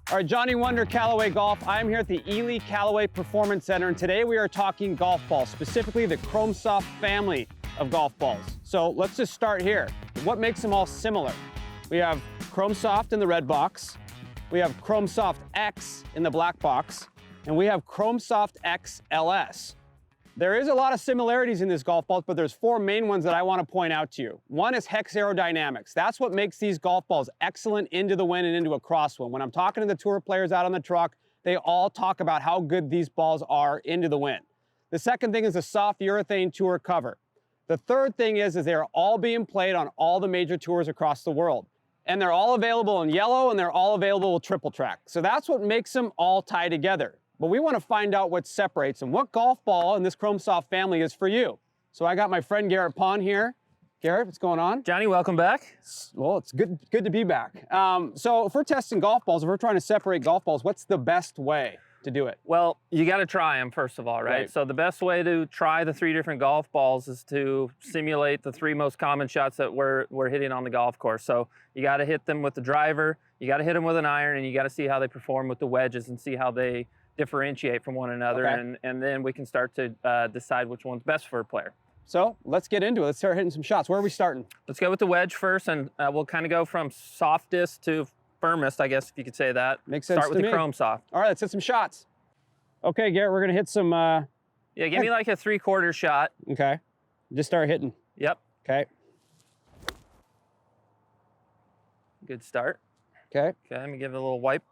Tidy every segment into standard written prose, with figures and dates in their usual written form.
All right, Johnny Wunder, Callaway Golf. I'm here at the Ely Callaway Performance Center, and today we are talking golf balls, specifically the Chromesoft family of golf balls. So let's just start here. What makes them all similar? We have Chromesoft in the red box, we have Chromesoftx in the black box, and we have Chromesoftx Ls. There is a lot of similarities in this golf ball, but there's four main ones that I want to point out to you. One is Hex Aerodynamics. That's what makes these golf balls excellent into the wind and into a crosswind. When I'm talking to the tour players out on the truck, they all talk about how good these balls are into the wind. The second thing is the soft Urethane Tour cover. The third thing is they're all being played on all the major tours across the world. And they're all available in yellow, and they're all available with triple track. So that's what makes them all tie together. But we want to find out what separates them. What golf ball in this Chromesoft family is for you? So I got my friend Gerritt Pon here. Gerritt, what's going on? Johnny, welcome back. Well, it's good to be back. So if we're testing golf balls, if we're trying to separate golf balls, what's the best way to do it? Well, you got to try them first of all, right? So the best way to try the three different golf balls is to simulate the three most common shots that we're hitting on the golf course. So you got to hit them with the driver, you got to hit them with an iron, and you got to see how they perform with the wedges and see how they differentiate from one another, and then we can start to decide which one's best for a player. So let's get into it. Let's start hitting some shots. Where are we starting? Let's go with the wedge first, and we'll kind of go from softest to firmest, I guess, if you could say that. Makes sense. Start with the Chromesoft. All right, let's hit some shots. Okay, Gerritt, we're gonna hit some... yeah, give me like a 3/4 shot. Okay, just start hitting. Yep. Okay. Good start. Okay. Okay, let me give it a little wipe.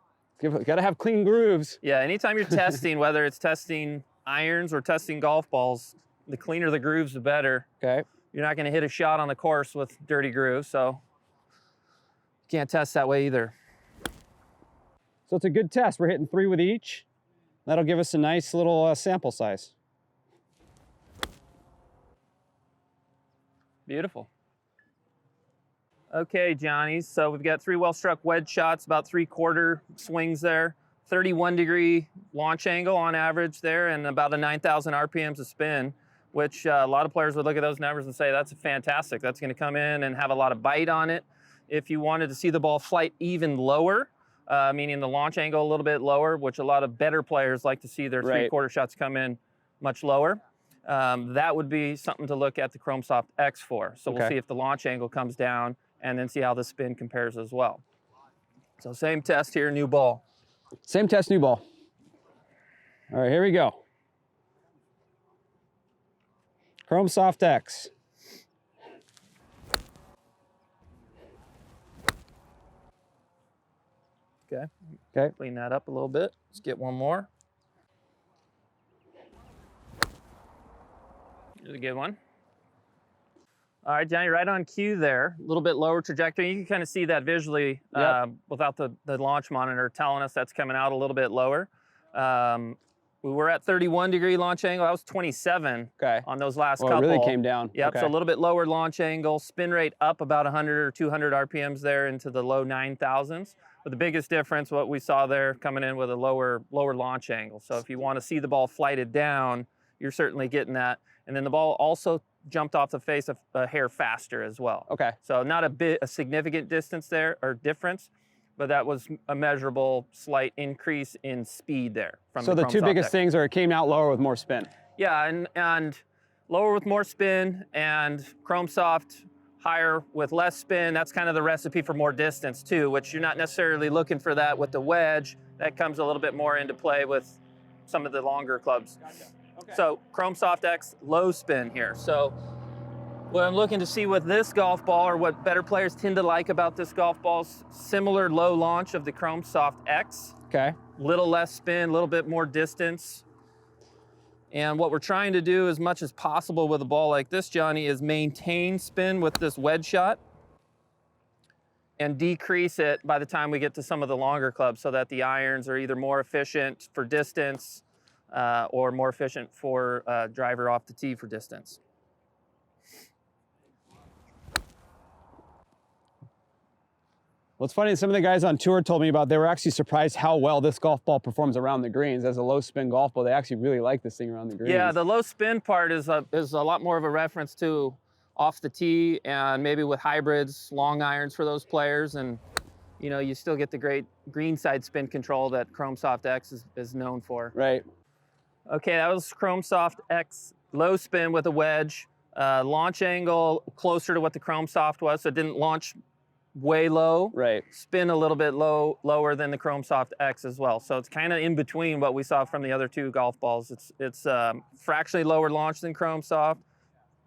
Gotta have clean grooves. Yeah, anytime you're testing, whether it's testing irons or testing golf balls, the cleaner the grooves, the better. Okay. You're not gonna hit a shot on the course with dirty grooves, so you can't test that way either. So it's a good test. We're hitting 3 with each. That'll give us a nice little sample size. Beautiful. Okay, Johnny, so we've got 3 well-struck wedge shots, about 3/4 swings there, 31-degree launch angle on average there, and about a 9,000 RPMs of spin, which a lot of players would look at those numbers and say, that's fantastic. That's gonna come in and have a lot of bite on it. If you wanted to see the ball flight even lower, meaning the launch angle a little bit lower, which a lot of better players like to see their 3/4 shots come in much lower, that would be something to look at the Chromesoftx for. So we'll see if the launch angle comes down, and then see how the spin compares as well. So same test here, new ball. Same test, new ball. All right, here we go. Chromesoftx. Okay. Okay. Clean that up a little bit. Let's get one more. Here's a good one. All right, Johnny, right on cue there. A little bit lower trajectory. You can kind of see that visually without the launch monitor telling us that's coming out a little bit lower. We were at 31-degree launch angle. That was 27 on those last couple. It really came down. Yep, so a little bit lower launch angle. Spin rate up about 100 or 200 RPMs there into the low 9,000s. But the biggest difference, what we saw there, coming in with a lower launch angle. So if you want to see the ball flighted down, you're certainly getting that. And then the ball also jumped off the face of a hair faster as well. Okay. So not a significant distance there or difference, but that was a measurable slight increase in speed there. So the two biggest things are it came out lower with more spin. Yeah, and lower with more spin, and Chromesoft higher with less spin. That's kind of the recipe for more distance too, which you're not necessarily looking for that with the wedge. That comes a little bit more into play with some of the longer clubs. Gotcha. Okay. So Chromesoftx low spin here. So what I'm looking to see with this golf ball, or what better players tend to like about this golf ball, is similar low launch of the Chromesoftx. Okay. Little less spin, a little bit more distance. And what we're trying to do as much as possible with a ball like this, Johnny, is maintain spin with this wedge shot and decrease it by the time we get to some of the longer clubs, so that the irons are either more efficient for distance or more efficient for driver off the tee for distance. Well, it's funny, some of the guys on tour told me about, they were actually surprised how well this golf ball performs around the greens. As a low spin golf ball, they actually really like this thing around the greens. Yeah, the low spin part is a lot more of a reference to off the tee, and maybe with hybrids, long irons for those players. And you know, you still get the great green side spin control that Chromesoftx is known for. Right. Okay, that was Chromesoftx low spin with a wedge. Launch angle closer to what the Chromesoft was, so it didn't launch way low. Right. Spin a little bit lower than the Chromesoftx as well. So it's kind of in between what we saw from the other two golf balls. It's fractionally lower launch than Chromesoft,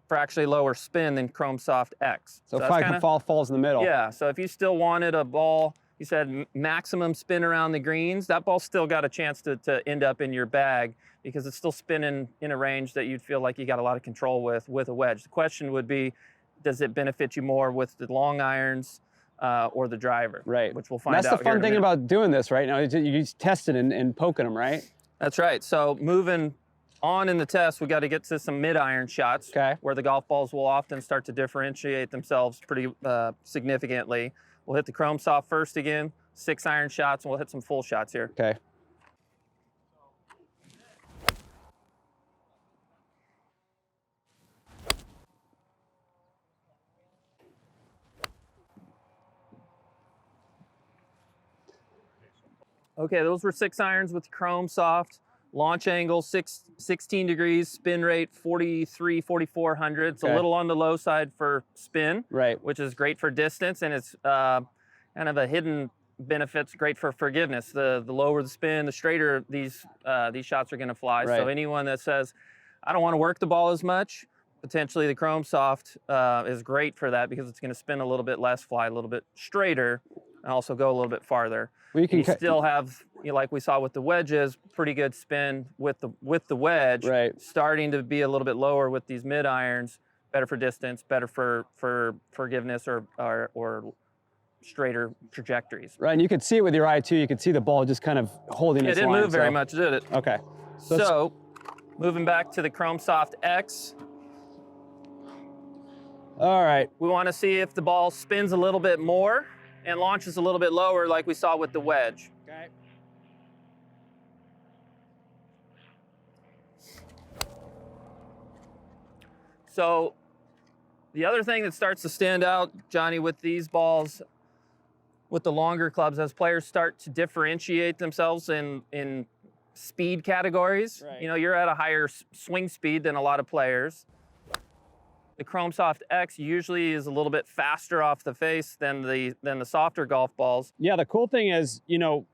fractionally lower spin than Chromesoftx. So probably kinda, falls in the middle. yeah, so if you still wanted a ball, you said maximum spin around the greens, that ball still got a chance to end up in your bag because it's still spinning in a range that you'd feel like you got a lot of control with a wedge. The question would be, does it benefit you more with the long irons or the driver? Right. Which we'll find out. That's the fun thing about doing this, right? Now you just testing and poking them, right? That's right. So moving on in the test, we got to get to some mid-iron shots, okay, where the golf balls will often start to differentiate themselves pretty significantly. We'll hit the Chromesoft first again, 6-iron shots, and we'll hit some full shots here. Okay. Okay, those were 6-irons with Chromesoft. Launch angle 16 degrees, spin rate 43, 4400. It's a little on the low side for spin, right, which is great for distance, and it's kind of a hidden benefits, great for forgiveness. The lower the spin, the straighter these shots are going to fly. Right. So anyone that says, I don't want to work the ball as much, potentially the Chromesoft is great for that because it's going to spin a little bit less, fly a little bit straighter, and also go a little bit farther. Well, you still have, you know, like we saw with the wedges, pretty good spin with the wedge. Right. Starting to be a little bit lower with these mid irons, better for distance, better for forgiveness or straighter trajectories. Right, and you could see it with your eye too. You could see the ball just kind of holding its line. It didn't move very much, did it? Okay. So moving back to the Chromesoftx. All right. We want to see if the ball spins a little bit more and launches a little bit lower like we saw with the wedge. Okay. So the other thing that starts to stand out, Johnny, with these balls, with the longer clubs, as players start to differentiate themselves in speed categories. Right. You know, you're at a higher swing speed than a lot of players. The Chromesoftx usually is a little bit faster off the face than the softer golf balls. Yeah, the cool thing is, you know,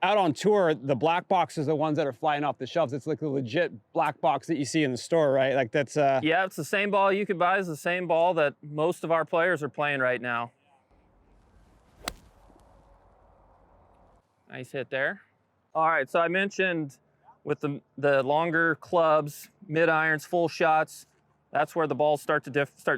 out on tour, the black boxes are the ones that are flying off the shelves. It's like the legit black box that you see in the store, right? Like that's Yeah, it's the same ball you could buy. It's the same ball that most of our players are playing right now. Nice hit there. All right, so I mentioned with the longer clubs, mid irons, full shots, that's where the balls start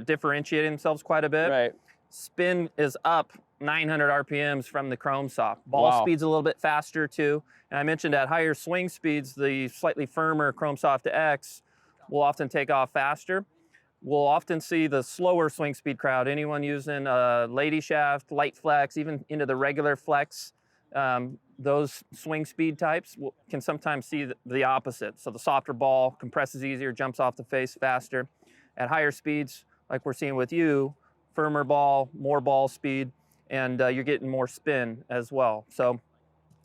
differentiating themselves quite a bit. right. Spin is up 900 RPMs from the Chromesoft. Ball speed's a little bit faster too. And I mentioned at higher swing speeds, the slightly firmer Chromesoftx will often take off faster. We'll often see the slower swing speed crowd, anyone using a lady shaft, light flex, even into the regular flex, those swing speed types can sometimes see the opposite. So the softer ball compresses easier, jumps off the face faster. At higher speeds, like we're seeing with you, firmer ball, more ball speed, and you're getting more spin as well. So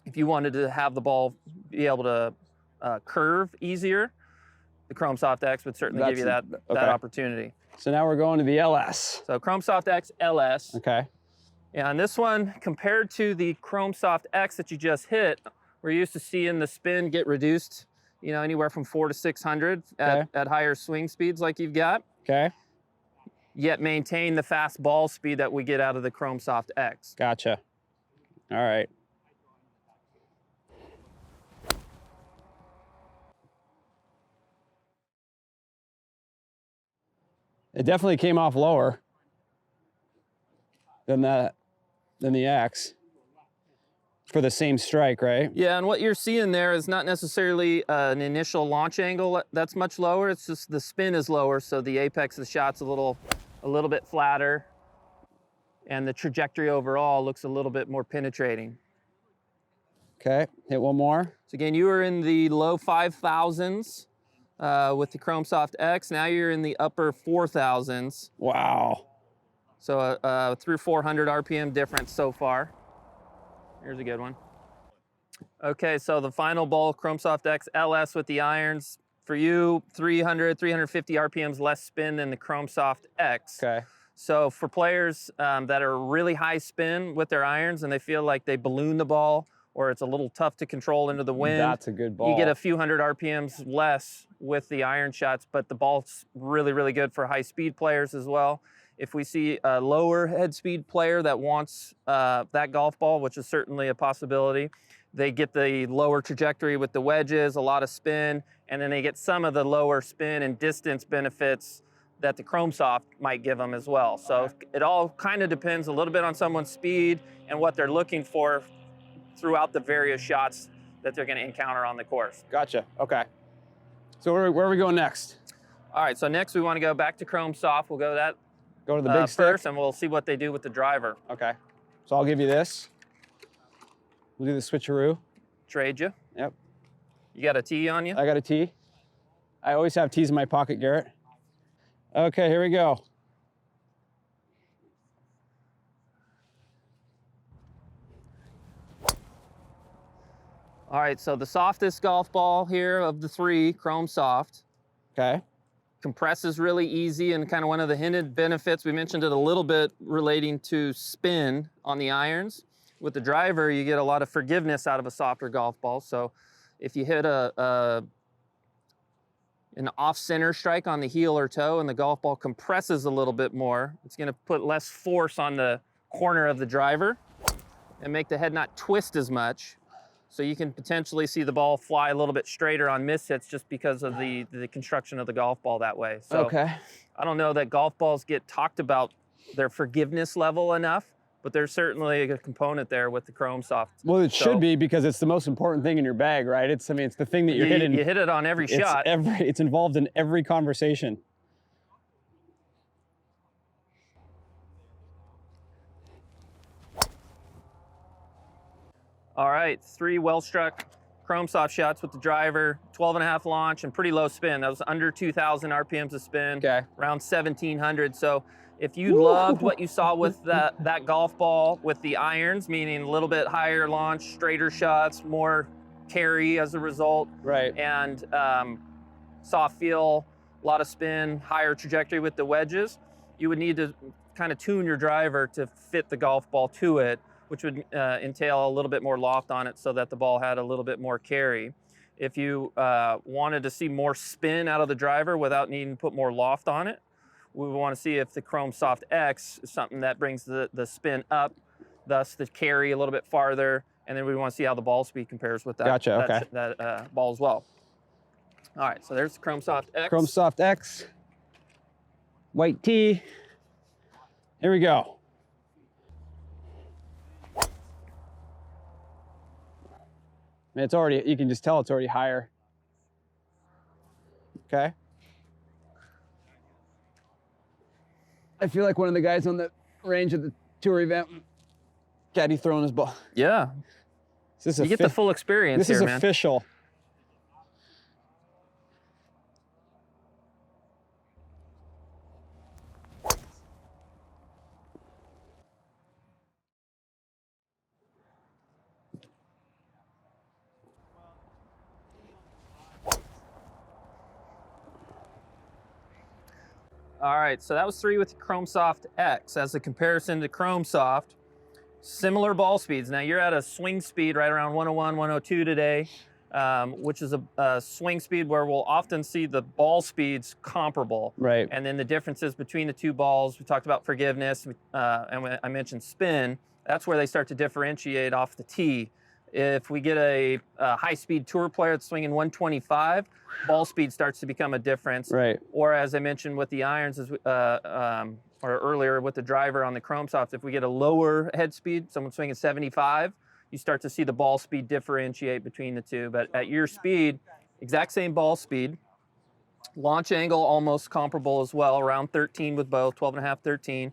if you wanted to have the ball be able to curve easier, the Chromesoftx would certainly give you that opportunity. So now we're going to the LS. So Chromesoftx Ls. Okay. And this one, compared to the Chromesoftx that you just hit, we're used to seeing the spin get reduced, you know, anywhere from 400 to 600 at higher swing speeds like you've got. Okay. Yet maintain the fast ball speed that we get out of the Chromesoftx. Gotcha. All right. It definitely came off lower than the X for the same strike, right? Yeah, and what you're seeing there is not necessarily an initial launch angle that's much lower. It's just the spin is lower, so the apex of the shot's a little bit flatter, and the trajectory overall looks a little bit more penetrating. Okay, hit one more. So again, you were in the low 5,000s with the Chromesoftx. Now you're in the upper 4,000s. Wow. So through 400 RPM difference so far. Here's a good one. Okay, so the final ball, Chromesoftx Ls with the irons. For you, 300, 350 RPMs less spin than the Chromesoftx. Okay. So for players that are really high spin with their irons and they feel like they balloon the ball or it's a little tough to control into the wind. That's a good ball. You get a few hundred RPMs less with the iron shots, but the ball's really, really good for high speed players as well. If we see a lower head speed player that wants that golf ball, which is certainly a possibility, they get the lower trajectory with the wedges, a lot of spin, and then they get some of the lower spin and distance benefits that the Chromesoft might give them as well. So it all kind of depends a little bit on someone's speed and what they're looking for throughout the various shots that they're going to encounter on the course. Gotcha. Okay. So where are we going next? All right, so next we want to go back to Chromesoft. We'll go Go to the big stick first, and we'll see what they do with the driver. Okay. So I'll give you this. We'll do the switcheroo. Trade you. Yep. You got a tee on you? I got a tee. I always have tees in my pocket, Garrett. Okay, here we go. All right, so the softest golf ball here of the three, Chromesoft. Okay. Compresses really easy, and kind of one of the hinted benefits, we mentioned it a little bit relating to spin on the irons. With the driver, you get a lot of forgiveness out of a softer golf ball. So if you hit an off-center strike on the heel or toe and the golf ball compresses a little bit more, it's going to put less force on the corner of the driver and make the head not twist as much. So you can potentially see the ball fly a little bit straighter on mishits just because of the construction of the golf ball that way. So okay. I don't know that golf balls get talked about their forgiveness level enough, but there's certainly a component there with the Chromesoft. Well, it should be, because it's the most important thing in your bag, right? It's the thing that you're hitting. You hit it on every shot. It's involved in every conversation. All right, 3 well-struck Chromesoft shots with the driver, 12.5 launch, and pretty low spin. That was under 2,000 RPMs of spin, okay. Around 1,700. So if you loved what you saw with that golf ball with the irons, meaning a little bit higher launch, straighter shots, more carry as a result, right, and soft feel, a lot of spin, higher trajectory with the wedges, you would need to kind of tune your driver to fit the golf ball to it, which would entail a little bit more loft on it so that the ball had a little bit more carry. If you wanted to see more spin out of the driver without needing to put more loft on it, we want to see if the Chromesoftx is something that brings the spin up, thus the carry a little bit farther, and then we want to see how the ball speed compares with that, gotcha, okay. that ball as well. All right, so there's the Chromesoftx. Chromesoftx, white tee. Here we go. It's already, you can just tell it's already higher. Okay. I feel like one of the guys on the range at the tour event, caddy throwing his ball. Yeah. You get the full experience here, man. This is official. All right, so that was 3 with Chromesoftx. As a comparison to Chromesoft, similar ball speeds. Now you're at a swing speed right around 101, 102 today, which is a swing speed where we'll often see the ball speeds comparable. Right. And then the differences between the two balls, we talked about forgiveness, and I mentioned spin. That's where they start to differentiate off the tee. If we get a high-speed tour player that's swinging 125, ball speed starts to become a difference. Right. Or as I mentioned with the irons, or earlier with the driver on the Chromesoft, if we get a lower head speed, someone swinging 75, you start to see the ball speed differentiate between the two. But at your speed, exact same ball speed, launch angle almost comparable as well, around 13 with both, 12.5, 13.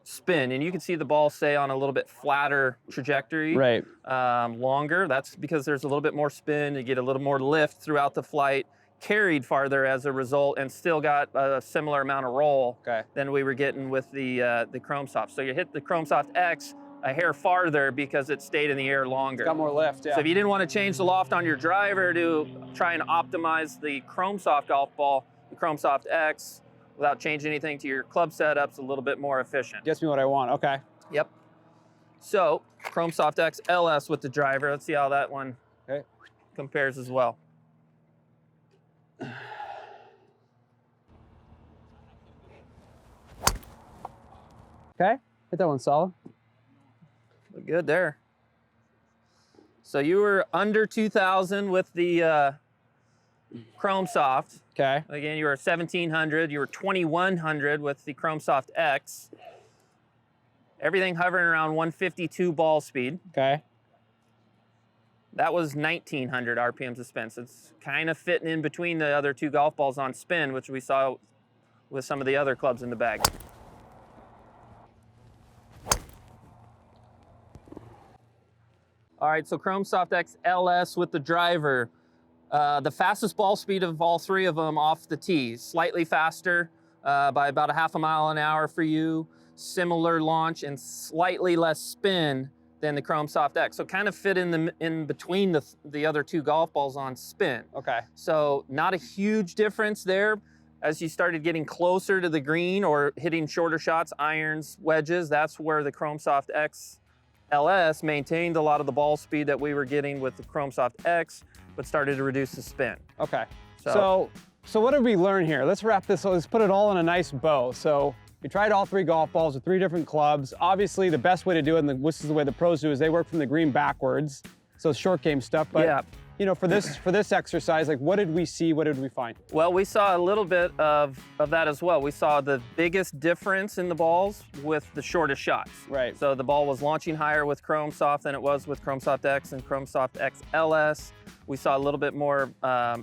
Spin, and you can see the ball stay on a little bit flatter trajectory, right, longer. That's because there's a little bit more spin. You get a little more lift throughout the flight, carried farther as a result, and still got a similar amount of roll than we were getting with the Chromesoft. So you hit the Chromesoftx a hair farther because it stayed in the air longer. Got more lift, yeah. So if you didn't want to change the loft on your driver to try and optimize the Chromesoft golf ball, the Chromesoftx, without changing anything to your club setup's a little bit more efficient. Gets me what I want, okay. Yep. So Chromesoftx Ls with the driver. Let's see how that one compares as well. Okay, hit that one solid. Look good there. So you were under 2,000 with the Chromesoft. Okay. Again, you were 1,700. You were 2,100 with the Chromesoftx. Everything hovering around 152 ball speed. Okay. That was 1,900 RPMs of spin. So it's kind of fitting in between the other two golf balls on spin, which we saw with some of the other clubs in the bag. All right, so Chromesoftx Ls with the driver. The fastest ball speed of all three of them off the tees. Slightly faster by about a half a mile an hour for you. Similar launch and slightly less spin than the Chromesoftx. So kind of fit in between the other two golf balls on spin. Okay. So not a huge difference there. As you started getting closer to the green or hitting shorter shots, irons, wedges, that's where the Chromesoftx Ls maintained a lot of the ball speed that we were getting with the Chromesoftx, but started to reduce the spin. Okay. So what did we learn here? Let's wrap this, let's put it all in a nice bow. So we tried all three golf balls with three different clubs. Obviously, the best way to do it, and this is the way the pros do, is they work from the green backwards. So it's short game stuff. But yeah. You know, for this exercise, like, what did we see? What did we find? Well, we saw a little bit of that as well. We saw the biggest difference in the balls with the shortest shots. Right. So the ball was launching higher with Chromesoft than it was with Chromesoftx and Chromesoftx Ls. We saw a little bit more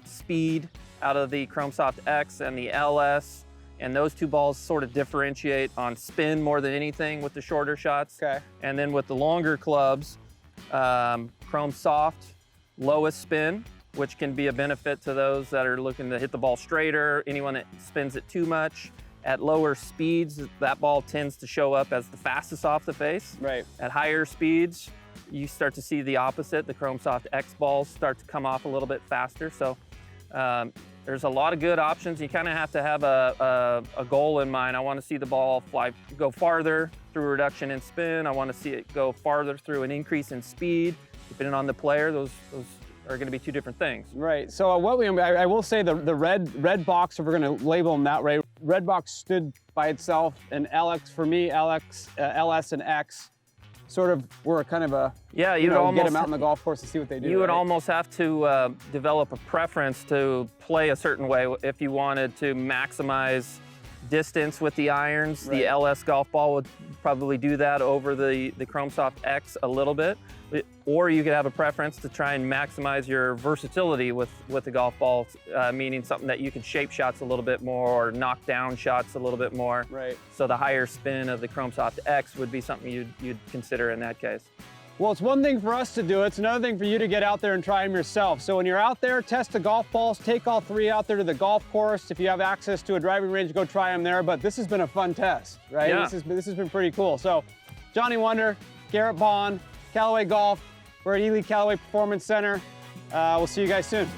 speed out of the Chromesoftx and the Ls. And those two balls sort of differentiate on spin more than anything with the shorter shots. Okay. And then with the longer clubs, Chromesoft, lowest spin, which can be a benefit to those that are looking to hit the ball straighter. Anyone that spins it too much at lower speeds, that ball tends to show up as the fastest off the face. Right. At higher speeds, you start to see the opposite. The Chromesoftx balls start to come off a little bit faster. So there's a lot of good options. You kind of have to have a goal in mind. I want to see the ball go farther through a reduction in spin. I want to see it go farther through an increase in speed. Depending on the player, those are going to be two different things. Right. So I will say the red box, if we're going to label them that way, red box stood by itself, and LX for me, LS and X sort of were kind of a you know, get them out on the golf course and see what they do. You would almost have to develop a preference to play a certain way if you wanted to maximize distance with the irons. Right. The LS golf ball would probably do that over the Chromesoftx a little bit. Or you could have a preference to try and maximize your versatility with the golf ball, meaning something that you can shape shots a little bit more or knock down shots a little bit more. Right. So the higher spin of the Chromesoftx would be something you'd consider in that case. Well, it's one thing for us to do it. It's another thing for you to get out there and try them yourself. So when you're out there, test the golf balls, take all three out there to the golf course. If you have access to a driving range, go try them there. But this has been a fun test, right? Yeah. This has been pretty cool. So Johnny Wunder, Gerritt Pon, Callaway Golf. We're at Ely Callaway Performance Center. We'll see you guys soon.